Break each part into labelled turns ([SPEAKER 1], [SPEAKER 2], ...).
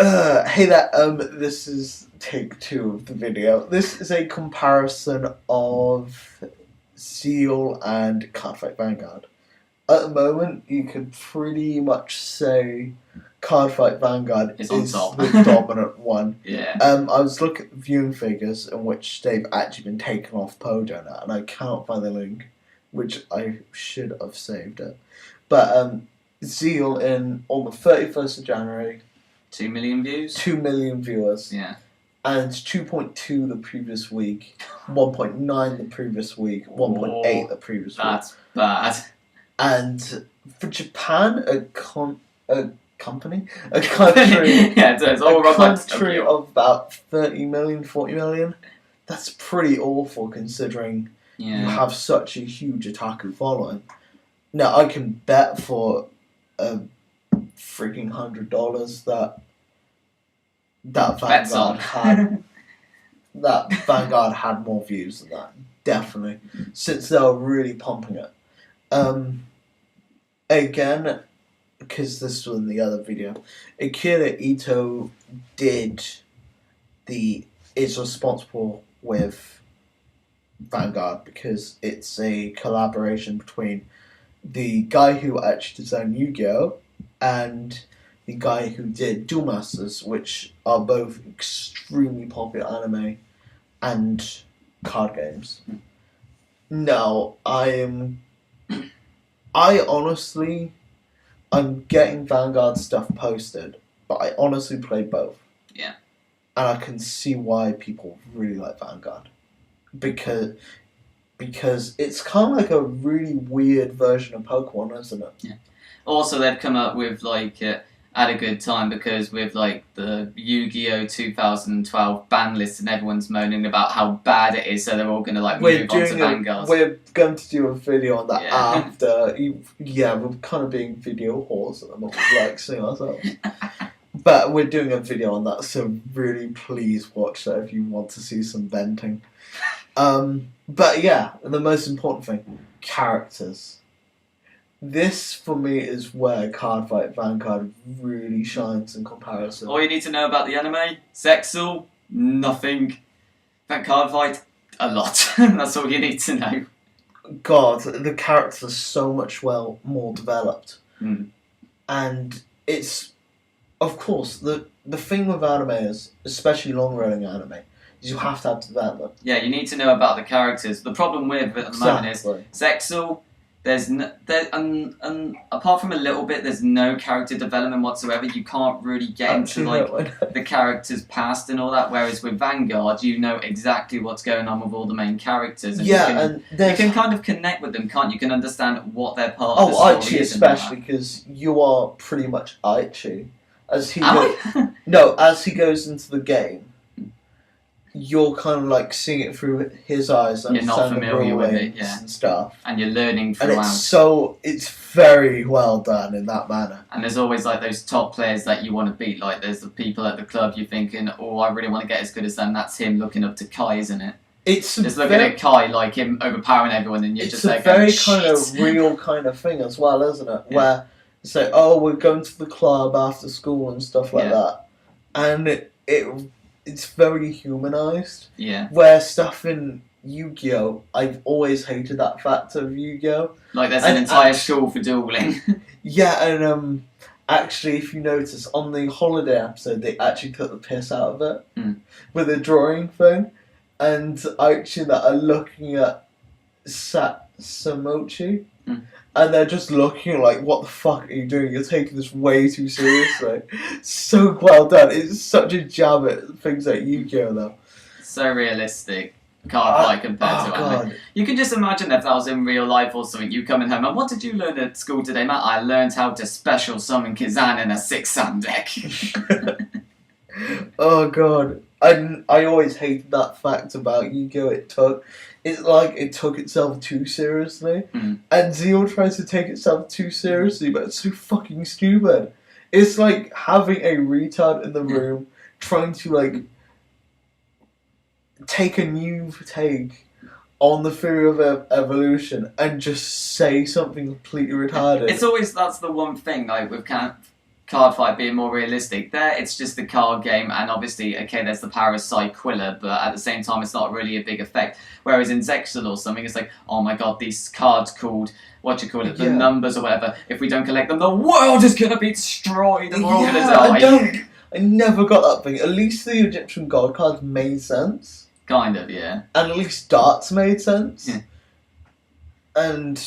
[SPEAKER 1] Hey there, this is take 2 of the video. This is a comparison of Seal and Cardfight Vanguard. At the moment, you could pretty much say Cardfight Vanguard is the dominant one.
[SPEAKER 2] Yeah.
[SPEAKER 1] I was looking at viewing figures in which they've actually been taken off Pojo now, and I cannot find the link, which I should have saved it. But Seal on the 31st of January.
[SPEAKER 2] 2 million views?
[SPEAKER 1] 2 million viewers.
[SPEAKER 2] Yeah.
[SPEAKER 1] And 2.2 the previous week, 1.9 the previous week, 1.8 the previous week.
[SPEAKER 2] That's bad.
[SPEAKER 1] And for Japan, a country,
[SPEAKER 2] yeah, it's all
[SPEAKER 1] a country of about 30 million, 40 million, that's pretty awful considering you have such a huge otaku following. Now, I can bet for freaking $100 that Vanguard had that Vanguard had more views than that, definitely, since they were really pumping it. Again, because this was in the other video, Akira Ito is responsible with Vanguard because it's a collaboration between the guy who actually designed Yu-Gi-Oh! And the guy who did Duel Masters, which are both extremely popular anime and card games. Now, I'm getting Vanguard stuff posted, but I honestly play both.
[SPEAKER 2] Yeah.
[SPEAKER 1] And I can see why people really like Vanguard. Because it's kind of like a really weird version of Pokemon, isn't it?
[SPEAKER 2] Yeah. Also, they've come up with, at a good time, because with, the Yu-Gi-Oh! 2012 ban list and everyone's moaning about how bad it is, so they're all going to, move on to Vanguard.
[SPEAKER 1] We're going to do a video on that after. We're kind of being video whores at the moment, seeing ourselves. But we're doing a video on that, so really please watch that if you want to see some venting. But yeah, the most important thing, characters. This, for me, is where Cardfight Vanguard really shines in comparison.
[SPEAKER 2] All you need to know about the anime, Zexal, nothing. That Cardfight, a lot. That's all you need to know.
[SPEAKER 1] God, the characters are so much more developed.
[SPEAKER 2] Mm.
[SPEAKER 1] And it's, of course, the thing with anime is, especially long-running anime, is you have to have development.
[SPEAKER 2] Yeah, you need to know about the characters. The problem with it at the moment is Zexal, apart from a little bit, there's no character development whatsoever. You can't really get into the characters' past and all that. Whereas with Vanguard, you know exactly what's going on with all the main characters. And you can kind of connect with them, can't you? You can understand what they're part of the story
[SPEAKER 1] Aichi
[SPEAKER 2] is.
[SPEAKER 1] Especially, because you are pretty much Aichi. As he goes into the game, you're kind of seeing it through his eyes,
[SPEAKER 2] you're not familiar with it,
[SPEAKER 1] and stuff,
[SPEAKER 2] and you're learning throughout.
[SPEAKER 1] And it's very well done in that manner.
[SPEAKER 2] And there's always those top players that you want to beat. There's the people at the club you're thinking, oh, I really want to get as good as them. That's him looking up to Kai, isn't it?
[SPEAKER 1] It's
[SPEAKER 2] just looking at Kai, him overpowering everyone, and you're just
[SPEAKER 1] it's a very kind of real kind of thing as well, isn't it? Yeah. Where it's we're going to the club after school and stuff like that, and it's very humanized.
[SPEAKER 2] Yeah.
[SPEAKER 1] Where stuff in Yu-Gi-Oh! I've always hated that factor of Yu-Gi-Oh!
[SPEAKER 2] There's an entire school for dueling.
[SPEAKER 1] Yeah, and actually, if you notice, on the holiday episode, they actually took the piss out of it with the drawing thing. And actually, that are looking at Samochi. And they're just looking what the fuck are you doing? You're taking this way too seriously. So well done. It's such a jab at things like Yu-Gi-Oh! Though.
[SPEAKER 2] So realistic. Cardfight compared to anime. You can just imagine if that was in real life or something. You coming home and what did you learn at school today, Matt? I learned how to special summon Kazan in a 6-sand deck.
[SPEAKER 1] Oh god. I always hated that fact about Yu-Gi-Oh! It took itself too seriously. And Zeal tries to take itself too seriously, but it's so fucking stupid. It's like having a retard in the room trying to take a new take on the theory of evolution and just say something completely retarded.
[SPEAKER 2] It's always, that's the one thing with Cardfight being more realistic. There, it's just a card game, and obviously, okay, there's the power of Cyquilla, but at the same time, it's not really a big effect. Whereas in Zexal or something, it's like, oh my god, these cards called, the numbers or whatever, if we don't collect them, the world is going to be destroyed, and we're all going to die.
[SPEAKER 1] I never got that thing. At least the Egyptian god cards made sense.
[SPEAKER 2] Kind of, yeah.
[SPEAKER 1] And at least darts made sense.
[SPEAKER 2] Yeah.
[SPEAKER 1] And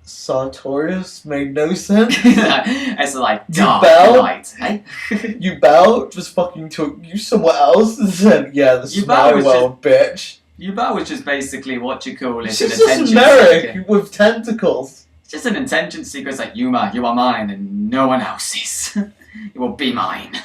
[SPEAKER 1] Sartorius made no sense.
[SPEAKER 2] It's like, dark night, hey?
[SPEAKER 1] Yubel just fucking took you somewhere else and said, yeah, the smile world, bitch.
[SPEAKER 2] Yubel was just basically what you call it.
[SPEAKER 1] She's just a Merrick with tentacles.
[SPEAKER 2] It's just an attention seeker. It's like, Yuma, you are mine and no one else's. You will be mine.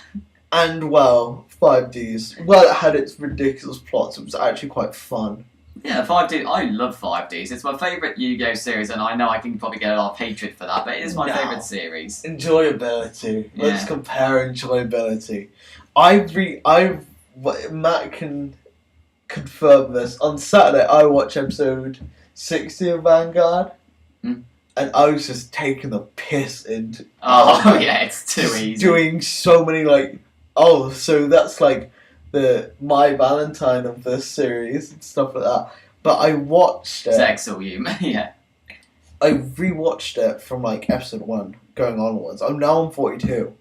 [SPEAKER 1] And, well, 5Ds. Well, it had its ridiculous plots. It was actually quite fun.
[SPEAKER 2] Yeah, 5D. I love 5Ds. It's my favourite Yu-Gi-Oh series, and I know I can probabait get a lot of hatred for that, but it is my favourite series.
[SPEAKER 1] Enjoyability. Yeah. Let's compare enjoyability. Matt can confirm this. On Saturday, I watched episode 60 of Vanguard, and I was just taking the piss into.
[SPEAKER 2] Oh yeah, it's too easy.
[SPEAKER 1] Doing so many so that's like the My Valentine of this series and stuff like that. But I watched it.
[SPEAKER 2] Zexal, yeah.
[SPEAKER 1] I rewatched it from episode 1 going onwards. I'm now on 42,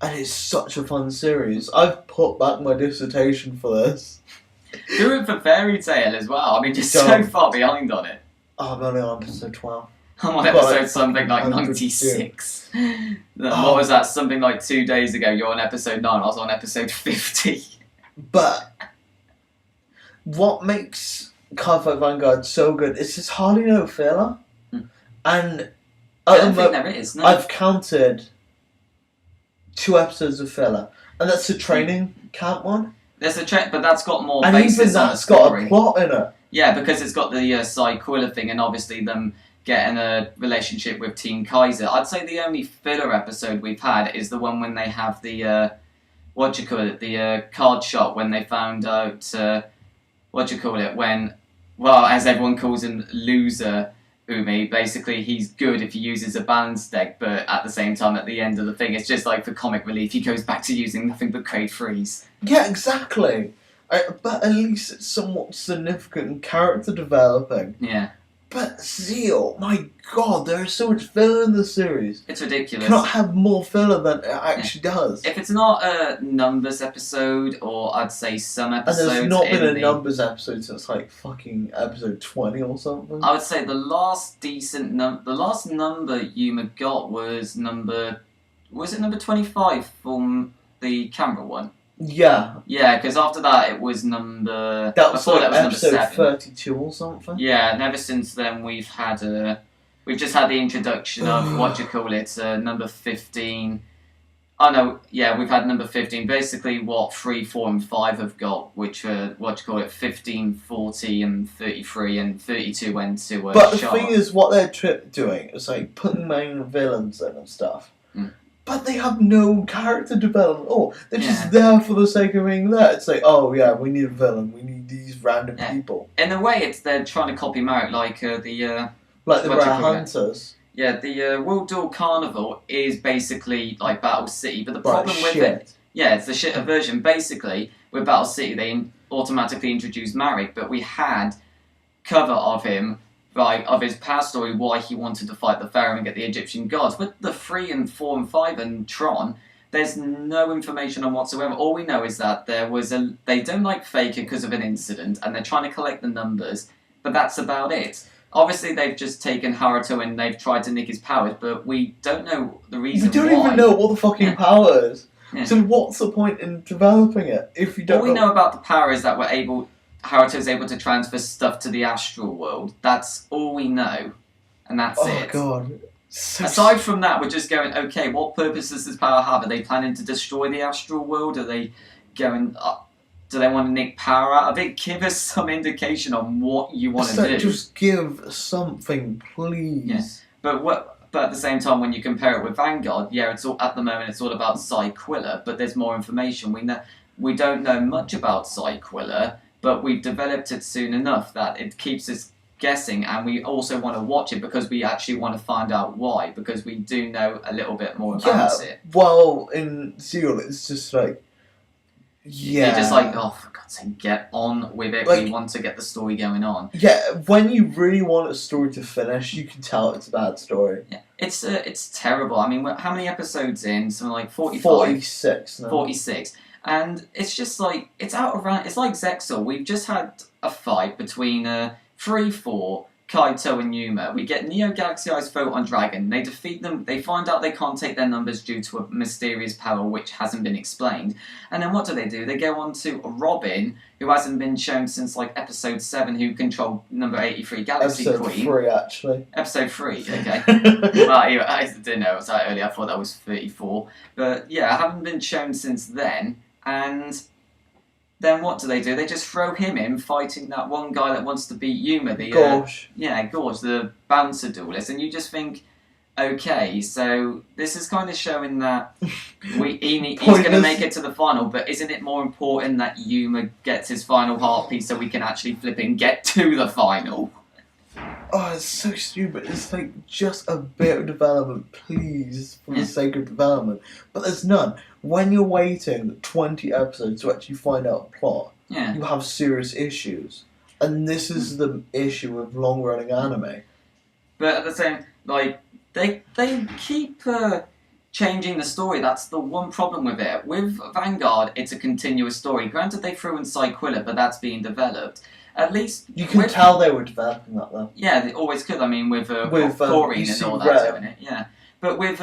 [SPEAKER 1] and it's such a fun series. I've put back my dissertation for this.
[SPEAKER 2] Do it for Fairy Tail as well. I mean, you're so far behind on it.
[SPEAKER 1] Oh, I'm only on episode 12.
[SPEAKER 2] I'm on episode something like 96. What was that? Something like 2 days ago. You're on episode 9. I was on episode 50.
[SPEAKER 1] But what makes Cardfight Vanguard so good is there's hardly no filler. And
[SPEAKER 2] I don't think there is. No.
[SPEAKER 1] I've counted 2 episodes of filler, and that's the training camp one.
[SPEAKER 2] There's a but that's got more.
[SPEAKER 1] And even that's got a plot in it.
[SPEAKER 2] Yeah, because it's got the Cyquilla thing, and obviously them getting a relationship with Team Kaiser. I'd say the only filler episode we've had is the one when they have the the card shop, when they found out when, well, as everyone calls him, Loser Umi. Basically, he's good if he uses a balanced deck, but at the same time, at the end of the thing, it's just like for comic relief, he goes back to using nothing but Crate Freeze.
[SPEAKER 1] Yeah, exactly. But at least it's somewhat significant character developing.
[SPEAKER 2] Yeah.
[SPEAKER 1] But Zeal, my god, there is so much filler in the series.
[SPEAKER 2] It's ridiculous.
[SPEAKER 1] Cannot have more filler than it actually does.
[SPEAKER 2] If it's not a numbers episode, or I'd say some episodes.
[SPEAKER 1] And there's not been a numbers episode since fucking episode 20 or something.
[SPEAKER 2] I would say the last decent the last number Yuma got was number 25 from the camera one?
[SPEAKER 1] Yeah.
[SPEAKER 2] Yeah, because after that it was number.
[SPEAKER 1] That was episode
[SPEAKER 2] number
[SPEAKER 1] 32 or something.
[SPEAKER 2] Yeah, and ever since then we've just had the introduction of number 15. Oh no, yeah, we've had number 15. Basically, what 3, 4, and 5 have got, which are 15, 40, and 33, and 32 went to.
[SPEAKER 1] But the thing is, what they're doing is putting main villains in and stuff. But they have no character development at all. They're just there for the sake of being there. It's like, oh yeah, we need a villain. We need these random people.
[SPEAKER 2] In a way, they're trying to copy Marek, like the
[SPEAKER 1] Rare Hunters.
[SPEAKER 2] Yeah, the World Duel Carnival is basically like Battle City, but the problem with it, it's the shitter version. Basically, with Battle City, they automatically introduced Marek, but we had cover of him. Of his past story, why he wanted to fight the Pharaoh and get the Egyptian gods. With the 3 and 4 and 5 and Tron, there's no information on whatsoever. All we know is that they don't like Faker because of an incident, and they're trying to collect the numbers, but that's about it. Obviously, they've just taken Haruto and they've tried to nick his powers, but we don't know the reason why.
[SPEAKER 1] We don't even know what the fucking power is. Yeah. So what's the point in developing it if you don't
[SPEAKER 2] All we know about the power is that Haruto's able to transfer stuff to the astral world. That's all we know. And that's it.
[SPEAKER 1] Oh, God.
[SPEAKER 2] Aside from that, we're just going, okay, what purpose does this power have? Are they planning to destroy the astral world? Are they going... do they want to nick power out of it? Give us some indication on what you want to do.
[SPEAKER 1] Just give something, please.
[SPEAKER 2] Yes. But at the same time, when you compare it with Vanguard, at the moment it's all about Cyquilla, but there's more information. We don't know much about Cyquilla, but we've developed it soon enough that it keeps us guessing, and we also want to watch it because we actually want to find out why, because we do know a little bit more about it.
[SPEAKER 1] Well, in Zeal, it's just like,
[SPEAKER 2] You're just like, oh, for God's sake, get on with it. Like, we want to get the story going on.
[SPEAKER 1] Yeah, when you really want a story to finish, you can tell it's a bad story.
[SPEAKER 2] Yeah, it's terrible. I mean, how many episodes in? Something like 45?
[SPEAKER 1] 46 now.
[SPEAKER 2] 46. And it's just like, it's out around, it's like Zexal. We've just had a fight between 3-4, Kaito and Yuma. We get Neo Galaxy Eyes Photon Dragon. They defeat them. They find out they can't take their numbers due to a mysterious power which hasn't been explained. And then what do? They go on to Robin, who hasn't been shown since like episode 7, who controlled number 83 Galaxy
[SPEAKER 1] episode
[SPEAKER 2] Queen.
[SPEAKER 1] Episode 3, actually.
[SPEAKER 2] Episode 3, okay. Well, I didn't know it was that early. I thought that was 34. But yeah, I haven't been shown since then. And then what do? They just throw him in fighting that one guy that wants to beat Yuma, the
[SPEAKER 1] Gorge.
[SPEAKER 2] Gorge, the bouncer duelist, and you just think, okay, so this is kind of showing that he's going to make it to the final, but isn't it more important that Yuma gets his final heartbeat so we can actually flip and get to the final?
[SPEAKER 1] Oh, it's so stupid. It's like just a bit of development, please, for the sake of development. But there's none. When you're waiting 20 episodes to actually find out a plot, you have serious issues. And this is the issue with long-running anime.
[SPEAKER 2] But at the same, like, they keep changing the story. That's the one problem with it. With Vanguard, it's a continuous story. Granted, they threw in Psyquilla, but that's being developed. At least
[SPEAKER 1] you can tell they were developing that though.
[SPEAKER 2] Yeah, they always could. I mean, with Corrine and all that doing it. Yeah, but with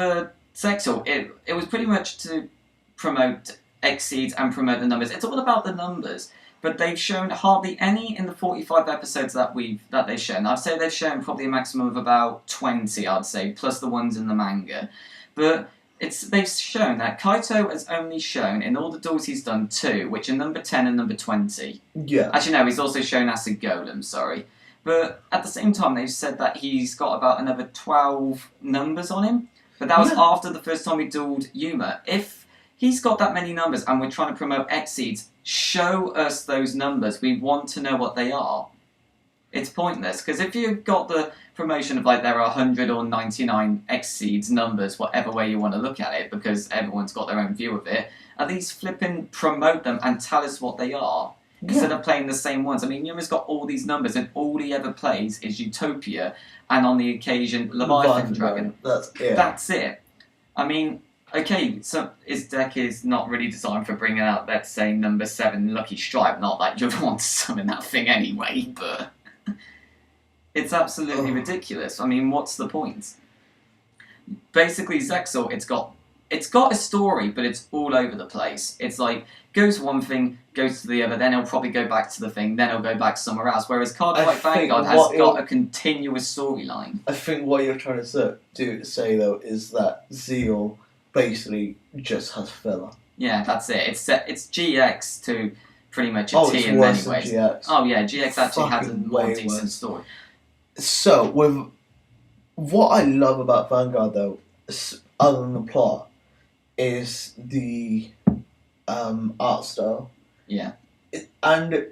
[SPEAKER 2] Zexal, it was pretty much to promote Exceeds and promote the numbers. It's all about the numbers. But they've shown hardly any in the 45 episodes that they've shown. I'd say they've shown probably a maximum of about 20. I'd say, plus the ones in the manga. But they've shown that Kaito has only shown, in all the duels he's done, 2, which are number 10 and number 20.
[SPEAKER 1] Yeah.
[SPEAKER 2] Actually, no, he's also shown Acid Golem, sorry. But at the same time, they've said that he's got about another 12 numbers on him. But that was after the first time he duelled Yuma. If he's got that many numbers and we're trying to promote Exceeds, show us those numbers. We want to know what they are. It's pointless, because if you've got the promotion of like there are 100 or 99 Exceeds numbers, whatever way you want to look at it, because everyone's got their own view of it, at least flipping promote them and tell us what they are, instead of playing the same ones. I mean, Yuma's got all these numbers and all he ever plays is Utopia and on the occasion Leviathan Dragon. That's it. I mean, okay, so his deck is not really designed for bringing out, let's say, number 7 Lucky Stripe, not that you ever want to summon that thing anyway, but it's absolutely ridiculous. I mean, what's the point? Basically, Zexal, it's got a story, but it's all over the place. It's like, goes one thing, goes to the other, then he'll probably go back to the thing, then he'll go back somewhere else, whereas Cardfight Vanguard has got a continuous storyline. I
[SPEAKER 1] think what you're trying to say, though, is that Zeal basically just has filler.
[SPEAKER 2] Yeah, that's it. It's GX to pretty much a T in many ways.
[SPEAKER 1] GX.
[SPEAKER 2] Oh yeah, GX actually has a more decent story.
[SPEAKER 1] So, with what I love about Vanguard, though, other than the plot, is the art style.
[SPEAKER 2] Yeah.
[SPEAKER 1] And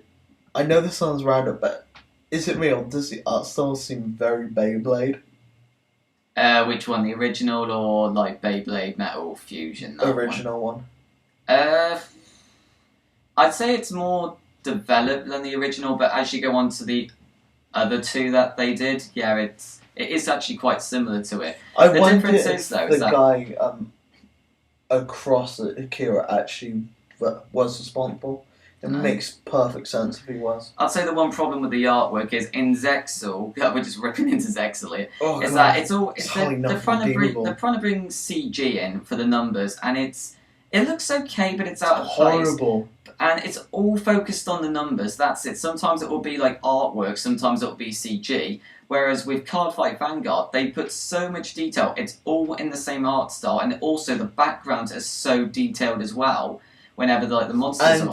[SPEAKER 1] I know this sounds random, but is it real? Does the art style seem very Beyblade?
[SPEAKER 2] Which one? The original or like Beyblade Metal Fusion?
[SPEAKER 1] Original one.
[SPEAKER 2] I'd say it's more developed than the original, but as you go on to the other 2 that they did, yeah, it is actually quite similar to it.
[SPEAKER 1] The difference is, though, the guy across Akira actually was responsible. It makes perfect sense if he was.
[SPEAKER 2] I'd say the one problem with the artwork is in Zexal, we're just ripping into Zexal here, they're trying to bring CG in for the numbers, and it looks okay, but it's out of place.
[SPEAKER 1] Horrible.
[SPEAKER 2] And it's all focused on the numbers, that's it. Sometimes it will be like artwork, sometimes it will be CG. Whereas with Cardfight Vanguard, they put so much detail. It's all in the same art style, and also the backgrounds are so detailed as well. Whenever the monsters are